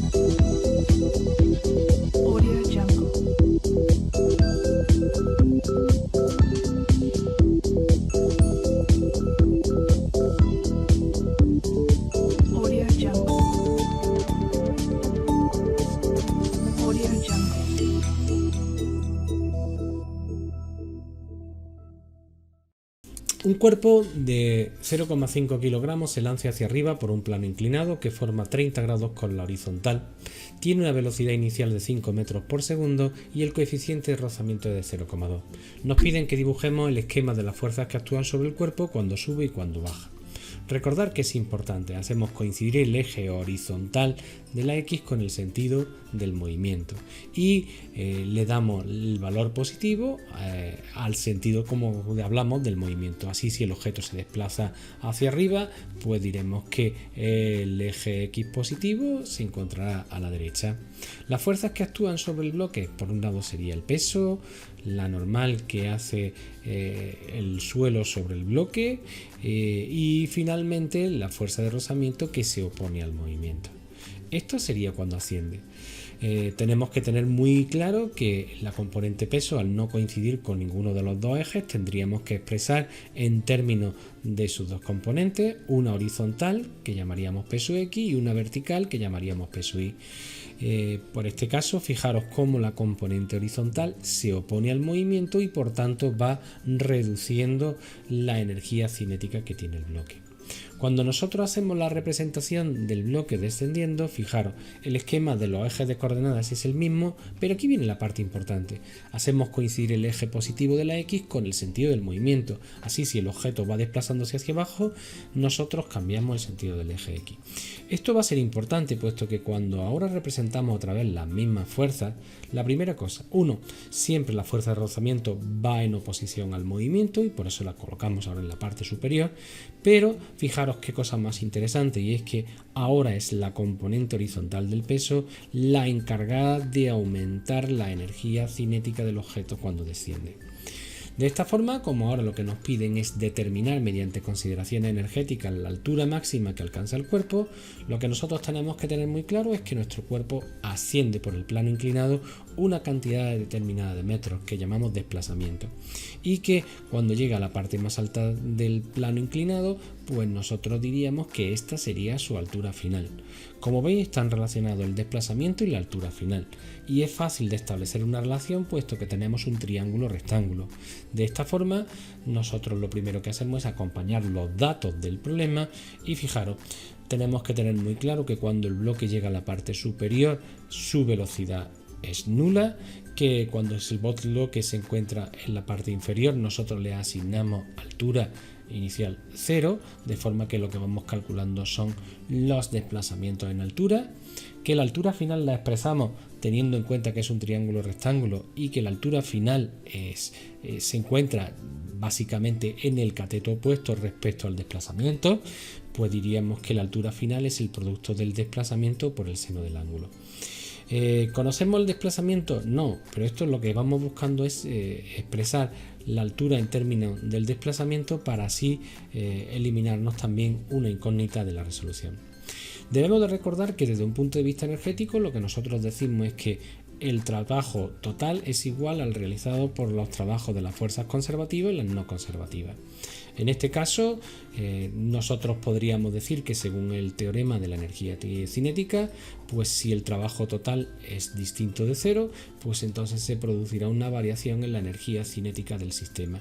Audio Jungle. Audio Jungle. Audio Jungle. Un cuerpo de 0,5 kilogramos se lanza hacia arriba por un plano inclinado que forma 30 grados con la horizontal, tiene una velocidad inicial de 5 metros por segundo y el coeficiente de rozamiento es de 0,2. Nos piden que dibujemos el esquema de las fuerzas que actúan sobre el cuerpo cuando sube y cuando baja. Recordar que es importante, hacemos coincidir el eje horizontal de la X con el sentido del movimiento y le damos el valor positivo al sentido como hablamos del movimiento. Así, si el objeto se desplaza hacia arriba, pues diremos que el eje X positivo se encontrará a la derecha. Las fuerzas que actúan sobre el bloque, por un lado sería el peso, la normal que hace el suelo sobre el bloque y finalmente la fuerza de rozamiento que se opone al movimiento. Esto sería cuando asciende. Tenemos que tener muy claro que la componente peso, al no coincidir con ninguno de los dos ejes, tendríamos que expresar en términos de sus dos componentes, una horizontal que llamaríamos peso X y una vertical que llamaríamos peso Y. Por este caso, fijaros cómo la componente horizontal se opone al movimiento y por tanto va reduciendo la energía cinética que tiene el bloque. Cuando nosotros hacemos la representación del bloque descendiendo, fijaros, el esquema de los ejes de coordenadas es el mismo, pero aquí viene la parte importante. Hacemos coincidir el eje positivo de la X con el sentido del movimiento. Así, si el objeto va desplazándose hacia abajo, nosotros cambiamos el sentido del eje X. Esto va a ser importante, puesto que cuando ahora representamos otra vez las mismas fuerzas, la primera cosa, siempre la fuerza de rozamiento va en oposición al movimiento y por eso la colocamos ahora en la parte superior, pero fijaros qué cosa más interesante, y es que ahora es la componente horizontal del peso la encargada de aumentar la energía cinética del objeto cuando desciende. De esta forma, como ahora lo que nos piden es determinar mediante consideraciones energéticas la altura máxima que alcanza el cuerpo, lo que nosotros tenemos que tener muy claro es que nuestro cuerpo asciende por el plano inclinado una cantidad determinada de metros que llamamos desplazamiento, y que cuando llega a la parte más alta del plano inclinado, pues nosotros diríamos que esta sería su altura final. Como veis, están relacionados el desplazamiento y la altura final, y es fácil de establecer una relación puesto que tenemos un triángulo rectángulo. De esta forma, nosotros lo primero que hacemos es acompañar los datos del problema y fijaros, tenemos que tener muy claro que cuando el bloque llega a la parte superior, su velocidad es nula, que cuando el bloque se encuentra en la parte inferior, nosotros le asignamos altura inicial 0, de forma que lo que vamos calculando son los desplazamientos en altura, que la altura final la expresamos teniendo en cuenta que es un triángulo rectángulo y que la altura final se encuentra básicamente en el cateto opuesto respecto al desplazamiento, pues diríamos que la altura final es el producto del desplazamiento por el seno del ángulo. ¿Conocemos el desplazamiento? No, pero esto lo que vamos buscando es expresar la altura en términos del desplazamiento para así eliminarnos también una incógnita de la resolución. Debemos de recordar que desde un punto de vista energético lo que nosotros decimos es que el trabajo total es igual al realizado por los trabajos de las fuerzas conservativas y las no conservativas. En este caso, nosotros podríamos decir que según el teorema de la energía cinética, pues si el trabajo total es distinto de cero, pues entonces se producirá una variación en la energía cinética del sistema.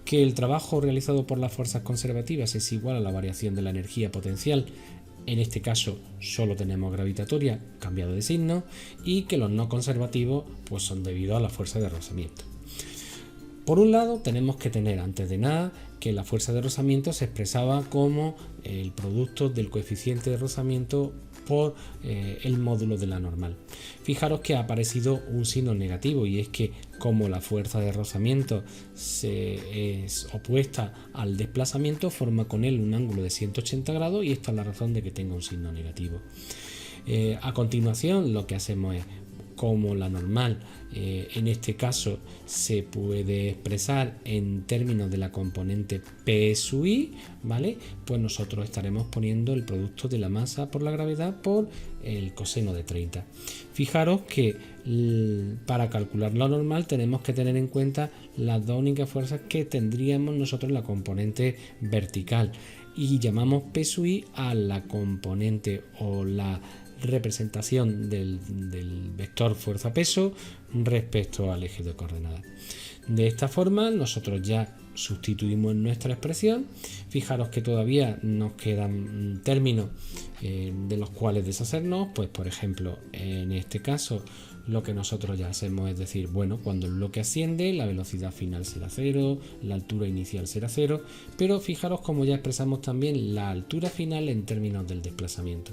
Que el trabajo realizado por las fuerzas conservativas es igual a la variación de la energía potencial, en este caso solo tenemos gravitatoria, cambiado de signo, y que los no conservativos pues son debido a la fuerza de rozamiento. Por un lado, tenemos que tener antes de nada que la fuerza de rozamiento se expresaba como el producto del coeficiente de rozamiento por el módulo de la normal. Fijaros que ha aparecido un signo negativo, y es que como la fuerza de rozamiento es opuesta al desplazamiento, forma con él un ángulo de 180 grados y esta es la razón de que tenga un signo negativo. A continuación, lo que hacemos es como la normal en este caso se puede expresar en términos de la componente P sub i, ¿vale? Pues nosotros estaremos poniendo el producto de la masa por la gravedad por el coseno de 30. Fijaros que para calcular lo normal tenemos que tener en cuenta las dos únicas fuerzas que tendríamos nosotros en la componente vertical y llamamos P sub i a la componente o la representación del vector fuerza-peso respecto al eje de coordenadas. De esta forma nosotros ya sustituimos en nuestra expresión. Fijaros que todavía nos quedan términos de los cuales deshacernos, pues por ejemplo en este caso lo que nosotros ya hacemos es decir, bueno, cuando el bloque asciende la velocidad final será 0, la altura inicial será 0, pero fijaros como ya expresamos también la altura final en términos del desplazamiento.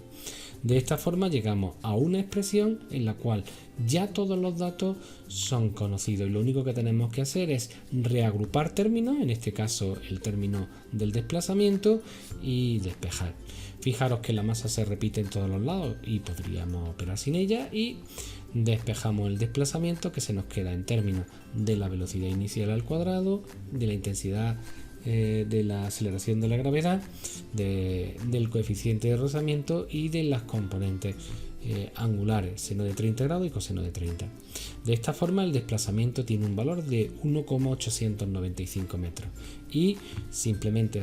De esta forma llegamos a una expresión en la cual ya todos los datos son conocidos y lo único que tenemos que hacer es reagrupar términos, en este caso el término del desplazamiento, y despejar. Fijaros que la masa se repite en todos los lados y podríamos operar sin ella, y despejamos el desplazamiento que se nos queda en términos de la velocidad inicial al cuadrado, de la intensidad de la aceleración de la gravedad, del coeficiente de rozamiento y de las componentes angulares, seno de 30 grados y coseno de 30. De esta forma el desplazamiento tiene un valor de 1,895 metros y simplemente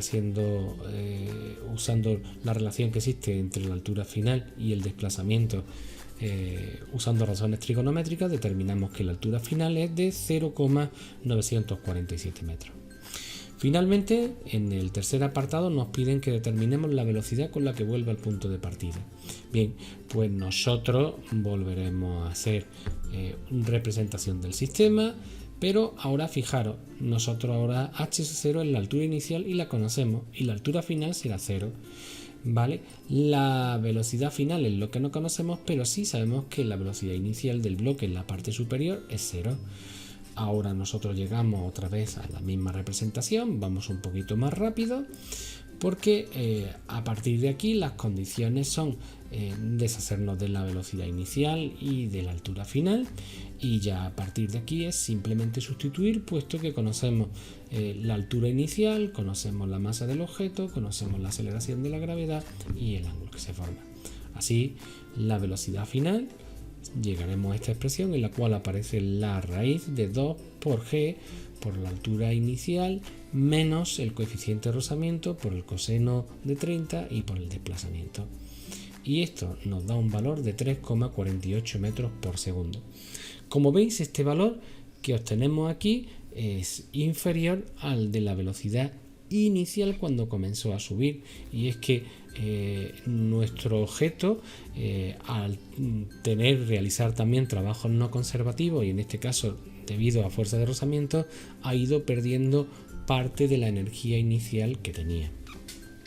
usando la relación que existe entre la altura final y el desplazamiento usando razones trigonométricas determinamos que la altura final es de 0,947 metros. Finalmente, en el tercer apartado nos piden que determinemos la velocidad con la que vuelve al punto de partida. Bien, pues nosotros volveremos a hacer representación del sistema, pero ahora fijaros, nosotros ahora h0 es la altura inicial y la conocemos, y la altura final será 0. ¿Vale? La velocidad final es lo que no conocemos, pero sí sabemos que la velocidad inicial del bloque en la parte superior es 0. Ahora nosotros llegamos otra vez a la misma representación, vamos un poquito más rápido, porque a partir de aquí las condiciones son deshacernos de la velocidad inicial y de la altura final, y ya a partir de aquí es simplemente sustituir, puesto que conocemos la altura inicial, conocemos la masa del objeto, conocemos la aceleración de la gravedad y el ángulo que se forma. Así, la velocidad final, llegaremos a esta expresión en la cual aparece la raíz de 2 por g por la altura inicial menos el coeficiente de rozamiento por el coseno de 30 y por el desplazamiento. Y esto nos da un valor de 3,48 metros por segundo. Como veis, este valor que obtenemos aquí es inferior al de la velocidad inicial cuando comenzó a subir, y es que nuestro objeto al realizar también trabajos no conservativos, y en este caso debido a fuerza de rozamiento, ha ido perdiendo parte de la energía inicial que tenía.